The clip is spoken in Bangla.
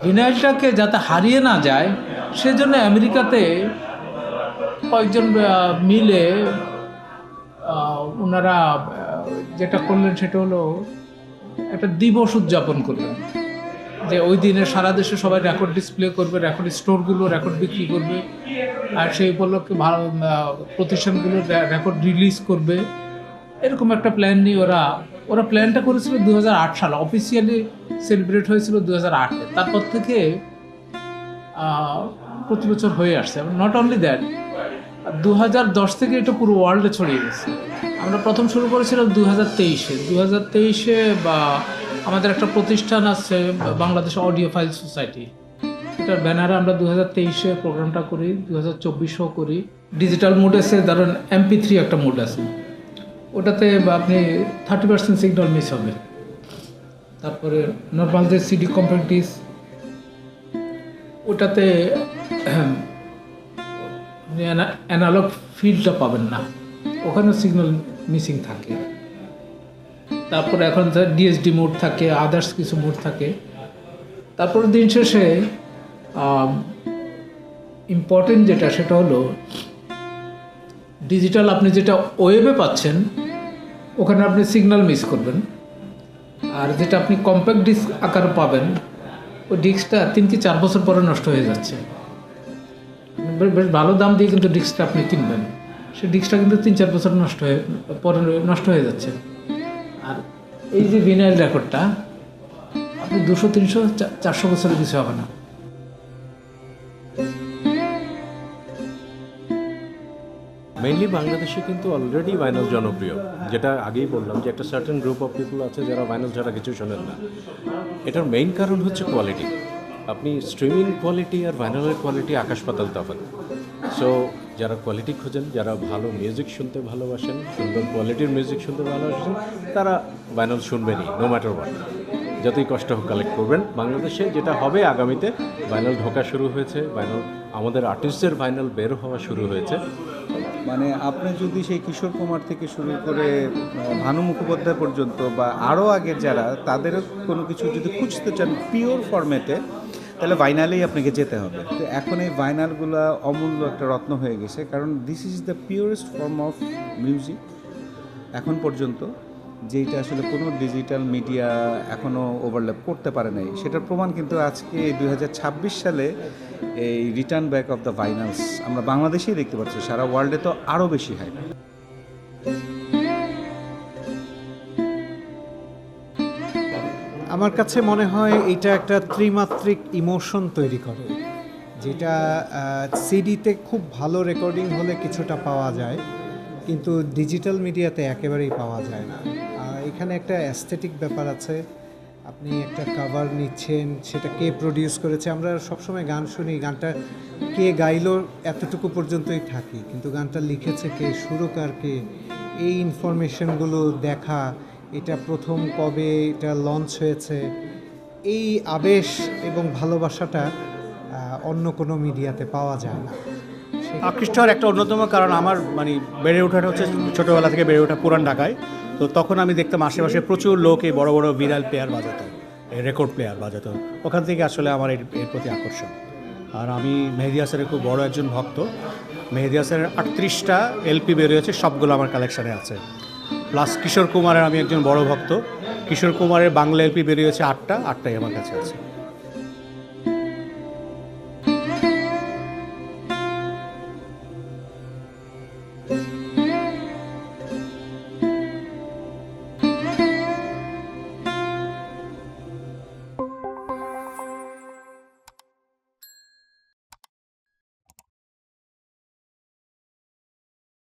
ভিনাইলটাকে যাতে হারিয়ে না যায় সেজন্য আমেরিকাতে কয়েকজন মিলে ওনারা যেটা করলেন সেটা হলো একটা দিবস উদযাপন করলেন, যে ওই দিনে সারা দেশে সবাই রেকর্ড ডিসপ্লে করবে, রেকর্ড স্টোরগুলো রেকর্ড বিক্রি করবে, আর সেই উপলক্ষে ভালো প্রতিষ্ঠানগুলো রেকর্ড রিলিজ করবে। এরকম একটা প্ল্যান নিয়ে ওরা প্ল্যানটা করেছিল 2008 সালে, অফিসিয়ালি সেলিব্রেট হয়েছিল 2008-এ। তারপর থেকে প্রতি বছর হয়ে আসছে। নট অনলি দ্যাট, 2010 থেকে এটা পুরো ওয়ার্ল্ডে ছড়িয়ে গেছে। আমরা প্রথম শুরু করেছিলাম 2023-এ বা আমাদের একটা প্রতিষ্ঠান আছে বাংলাদেশ অডিও ফাইল সোসাইটি, এটার ব্যানারে আমরা 2023-এ প্রোগ্রামটা করি, 2024-এও করি। ডিজিটাল মোড আছে, ধরেন MP3 একটা মোড আছে, ওটাতে আপনি 30% সিগন্যাল মিস হবে। তারপরে নর্মাল যে সিডি কম্প্যাক্ট ডিস্ক, ওটাতে অ্যানালগ ফিল্ডটা পাবেন না, ওখানে সিগন্যাল মিসিং থাকে। তারপরে এখন DSD মোড থাকে, আদার্স কিছু মোড থাকে। তারপরে দিন শেষে ইম্পর্টেন্ট যেটা সেটা হলো ডিজিটাল আপনি যেটা ওয়েবে পাচ্ছেন ওখানে আপনি সিগন্যাল মিস করবেন, আর যেটা আপনি কম্প্যাক্ট ডিস্ক আকারে পাবেন ওই ডিস্কটা 3 কি 4 বছর পরে নষ্ট হয়ে যাচ্ছে। বেশ ভালো দাম দিয়ে কিন্তু ডিস্কটা আপনি কিনবেন, সেই ডিস্কটা কিন্তু 3-4 বছর নষ্ট হয়ে যাচ্ছে। আর এই যে ভিনাইল রেকর্ডটা আপনি 200, 300, 400 বছরের কিছু হবে না। মেইনলি বাংলাদেশে কিন্তু অলরেডি ভাইনাল জনপ্রিয়, যেটা আগেই বললাম যে একটা সার্টেন গ্রুপ অফ পিপল আছে যারা ভাইনাল ছাড়া কিছু শোনেন না। এটার মেইন কারণ হচ্ছে কোয়ালিটি। আপনি স্ট্রিমিং কোয়ালিটি আর ভাইনালের কোয়ালিটি আকাশ পাতাল তফাৎ। সো যারা কোয়ালিটি খোঁজেন, যারা ভালো মিউজিক শুনতে ভালোবাসেন, সুন্দর কোয়ালিটির মিউজিক শুনতে ভালোবাসেন, তারা ভাইনাল শুনবেনই, নো ম্যাটার হোয়াট। যতই কষ্ট হোক কালেক্ট করবেন। বাংলাদেশে যেটা হবে আগামীতে, ভাইনাল ঢোকা শুরু হয়েছে, ভাইনাল আমাদের আর্টিস্টদের ভাইনাল বের হওয়া শুরু হয়েছে। মানে আপনি যদি সেই কিশোর কুমার থেকে শুরু করে ভানু মুখোপাধ্যায় পর্যন্ত বা আরও আগের যারা, তাদের কোনো কিছু যদি খুঁজতে চান পিওর ফরম্যাটে, তাহলে ভাইনালেই আপনাকে যেতে হবে। তো এখন এই ভাইনালগুলো অমূল্য একটা রত্ন হয়ে গেছে, কারণ this is the purest form of music এখন পর্যন্ত, যেটা আসলে কোনো ডিজিটাল মিডিয়া এখনও ওভারল্যাপ করতে পারে নাই। সেটার প্রমাণ কিন্তু আজকে 2026 সালে এই রিটার্ন ব্যাক অফ দ্য ভাইনালস আমরা বাংলাদেশেই দেখতে পাচ্ছি, সারা ওয়ার্ল্ডে তো আরও বেশি হয়। আমার কাছে মনে হয় এটা একটা ত্রিমাত্রিক ইমোশন তৈরি করে, যেটা সিডিতে খুব ভালো রেকর্ডিং হলে কিছুটা পাওয়া যায়, কিন্তু ডিজিটাল মিডিয়াতে একেবারেই পাওয়া যায় না। আর এখানে একটা অ্যাস্থেটিক ব্যাপার আছে। আপনি একটা কভার নিচ্ছেন, সেটা কে প্রডিউস করেছে। আমরা সবসময় গান শুনি, গানটা কে গাইলো এতটুকু পর্যন্তই থাকি, কিন্তু গানটা লিখেছে কে, সুরকার কে, এই ইনফরমেশনগুলো দেখা, এটা প্রথম কবে এটা লঞ্চ হয়েছে, এই আবেশ এবং ভালোবাসাটা অন্য কোনো মিডিয়াতে পাওয়া যায় না। আকৃষ্ট হওয়ার একটা অন্যতম কারণ আমার বেড়ে ওঠাটা হচ্ছে ছোটোবেলা থেকে বেড়ে ওঠা পুরান ঢাকায়। তো তখন আমি দেখতাম আশেপাশে প্রচুর লোক এই বড় বড় ভিরাল প্লেয়ার বাজাতো, এই রেকর্ড প্লেয়ার বাজাতো। ওখান থেকে আসলে আমার এর প্রতি আকর্ষণ। আর আমি মেহেদী হাসানের খুব বড় একজন ভক্ত। মেহেদী হাসানের 38টা LP বেরিয়েছে, সবগুলো আমার কালেকশানে আছে। প্লাস কিশোর কুমারের আমি একজন বড় ভক্ত। কিশোর কুমারের বাংলা LP বেরিয়েছে 8টাই আমার কাছে আছে।